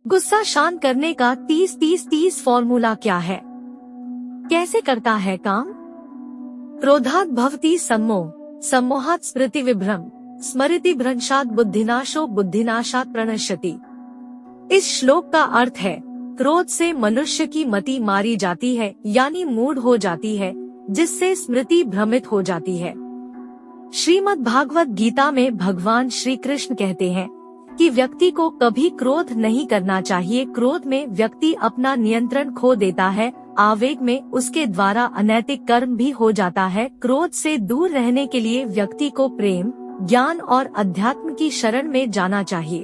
गुस्सा शांत करने का 30-30-30 फॉर्मूला क्या है? कैसे करता है काम? क्रोधात् भवति सम्मोह, सम्मोहात् स्मृति विभ्रम, स्मृति भ्रंशात् बुद्धिनाशो, बुद्धिनाशात् प्रणश्यति। इस श्लोक का अर्थ है, क्रोध से मनुष्य की मति मारी जाती है, यानी मूड हो जाती है, जिससे स्मृति भ्रमित हो जाती है। श्रीमद् भागवत गीता में भगवान श्री कृष्ण कहते हैं कि व्यक्ति को कभी क्रोध नहीं करना चाहिए। क्रोध में व्यक्ति अपना नियंत्रण खो देता है, आवेग में उसके द्वारा अनैतिक कर्म भी हो जाता है। क्रोध से दूर रहने के लिए व्यक्ति को प्रेम, ज्ञान और अध्यात्म की शरण में जाना चाहिए।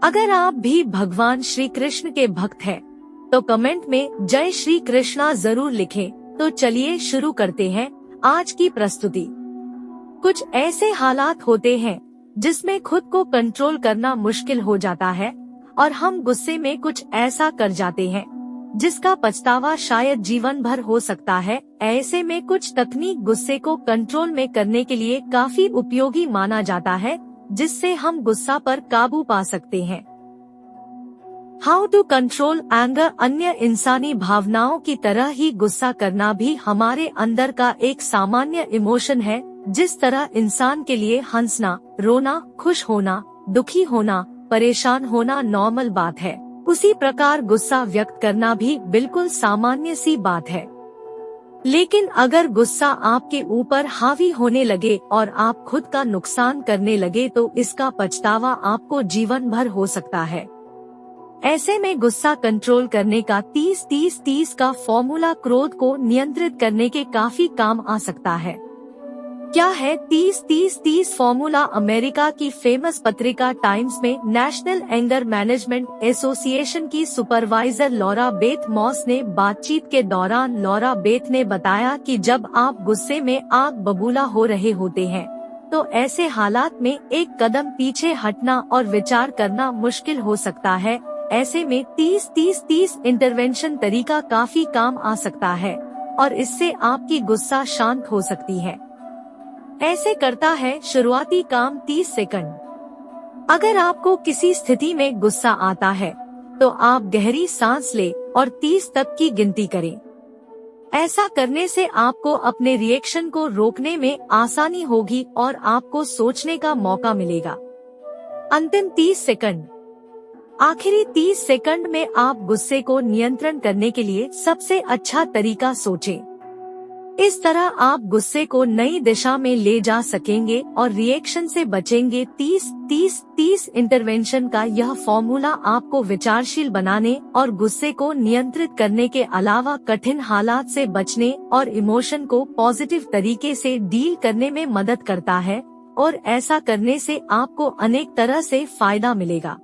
अगर आप भी भगवान श्री कृष्ण के भक्त हैं, तो कमेंट में जय श्री कृष्णा जरूर लिखें। तो चलिए शुरू करते हैं आज की प्रस्तुति। कुछ ऐसे हालात होते हैं जिसमें खुद को कंट्रोल करना मुश्किल हो जाता है और हम गुस्से में कुछ ऐसा कर जाते हैं जिसका पछतावा शायद जीवन भर हो सकता है। ऐसे में कुछ तकनीक गुस्से को कंट्रोल में करने के लिए काफी उपयोगी माना जाता है, जिससे हम गुस्सा पर काबू पा सकते हैं। How to control anger. अन्य इंसानी भावनाओं की तरह ही गुस्सा करना भी हमारे अंदर का एक सामान्य इमोशन है। जिस तरह इंसान के लिए हंसना, रोना, खुश होना, दुखी होना, परेशान होना नॉर्मल बात है, उसी प्रकार गुस्सा व्यक्त करना भी बिल्कुल सामान्य सी बात है। लेकिन अगर गुस्सा आपके ऊपर हावी होने लगे और आप खुद का नुकसान करने लगे तो इसका पछतावा आपको जीवन भर हो सकता है। ऐसे में गुस्सा कंट्रोल करने का 30-30-30 का फॉर्मूला क्रोध को नियंत्रित करने के काफी काम आ सकता है। क्या है 30-30-30 फॉर्मूला? अमेरिका की फेमस पत्रिका टाइम्स में नेशनल एंगर मैनेजमेंट एसोसिएशन की सुपरवाइजर लॉरा बेथ मॉस ने बातचीत के दौरान लॉरा बेथ ने बताया कि जब आप गुस्से में आग बबूला हो रहे होते हैं, तो ऐसे हालात में एक कदम पीछे हटना और विचार करना मुश्किल हो सकता है। ऐसे में 30-30-30 इंटरवेंशन तरीका काफी काम आ सकता है और इससे आपकी गुस्सा शांत हो सकती है। ऐसे करता है शुरुआती काम 30 सेकंड। अगर आपको किसी स्थिति में गुस्सा आता है तो आप गहरी सांस लें और 30 तक की गिनती करें। ऐसा करने से आपको अपने रिएक्शन को रोकने में आसानी होगी और आपको सोचने का मौका मिलेगा। अंतिम 30 सेकंड। आखिरी 30 सेकंड में आप गुस्से को नियंत्रण करने के लिए सबसे अच्छा तरीका सोचें। इस तरह आप गुस्से को नई दिशा में ले जा सकेंगे और रिएक्शन से बचेंगे। 30-30-30 इंटरवेंशन का यह फॉर्मूला आपको विचारशील बनाने और गुस्से को नियंत्रित करने के अलावा कठिन हालात से बचने और इमोशन को पॉजिटिव तरीके से डील करने में मदद करता है और ऐसा करने से आपको अनेक तरह से फायदा मिलेगा।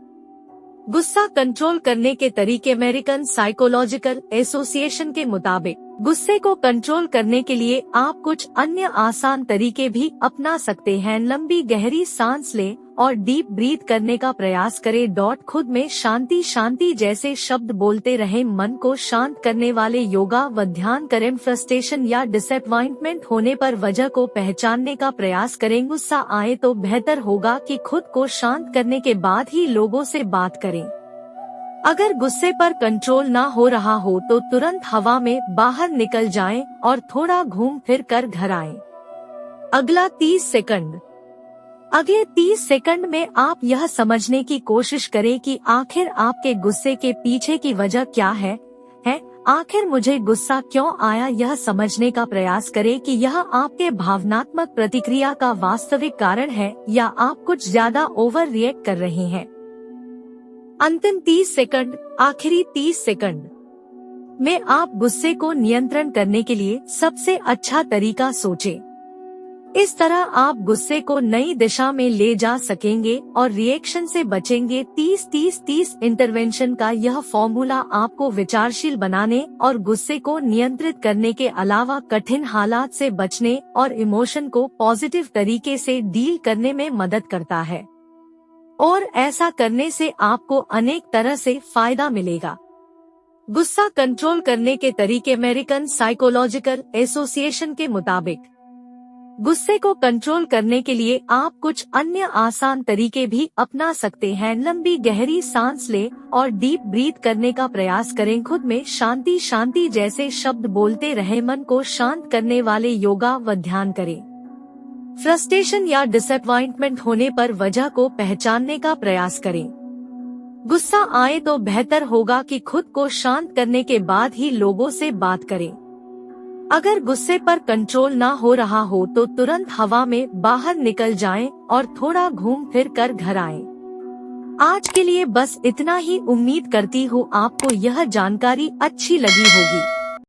गुस्सा कंट्रोल करने के तरीके। अमेरिकन साइकोलॉजिकल एसोसिएशन के मुताबिक गुस्से को कंट्रोल करने के लिए आप कुछ अन्य आसान तरीके भी अपना सकते हैं। लंबी गहरी सांस लें और डीप ब्रीथ करने का प्रयास करें। खुद में शांति शांति जैसे शब्द बोलते रहें। मन को शांत करने वाले योगा व ध्यान करें। फ्रस्ट्रेशन या डिसअपॉइंटमेंट होने पर वजह को पहचानने का प्रयास करें। गुस्सा आए तो बेहतर होगा कि खुद को शांत करने के बाद ही लोगों से बात करें। अगर गुस्से पर कंट्रोल ना हो रहा हो तो तुरंत हवा में बाहर निकल जाएं और थोड़ा घूम फिर कर घर आएं। अगला 30 सेकंड। अगले 30 सेकंड में आप यह समझने की कोशिश करें कि आखिर आपके गुस्से के पीछे की वजह क्या है? आखिर मुझे गुस्सा क्यों आया? यह समझने का प्रयास करें कि यह आपके भावनात्मक प्रतिक्रिया का वास्तविक कारण है या आप कुछ ज्यादा ओवर रिएक्ट कर रहे हैं। अंतिम 30 सेकंड। आखिरी 30 सेकंड में आप गुस्से को नियंत्रण करने के लिए सबसे अच्छा तरीका सोचें। इस तरह आप गुस्से को नई दिशा में ले जा सकेंगे और रिएक्शन से बचेंगे। 30-30-30 इंटरवेंशन का यह फॉर्मूला आपको विचारशील बनाने और गुस्से को नियंत्रित करने के अलावा कठिन हालात से बचने और इमोशन को पॉजिटिव तरीके से डील करने में मदद करता है और ऐसा करने से आपको अनेक तरह से फायदा मिलेगा। गुस्सा कंट्रोल करने के तरीके। अमेरिकन साइकोलॉजिकल एसोसिएशन के मुताबिक गुस्से को कंट्रोल करने के लिए आप कुछ अन्य आसान तरीके भी अपना सकते हैं। लंबी गहरी सांस लें और डीप ब्रीथ करने का प्रयास करें। खुद में शांति शांति जैसे शब्द बोलते रहे। मन को शांत करने वाले योगा व ध्यान करें। फ्रस्ट्रेशन या डिसअपॉइंटमेंट होने पर वजह को पहचानने का प्रयास करें। गुस्सा आए तो बेहतर होगा कि खुद को शांत करने के बाद ही लोगों से बात करें। अगर गुस्से पर कंट्रोल ना हो रहा हो तो तुरंत हवा में बाहर निकल जाएं और थोड़ा घूम फिर कर घर आएं। आज के लिए बस इतना ही। उम्मीद करती हूँ आपको यह जानकारी अच्छी लगी होगी।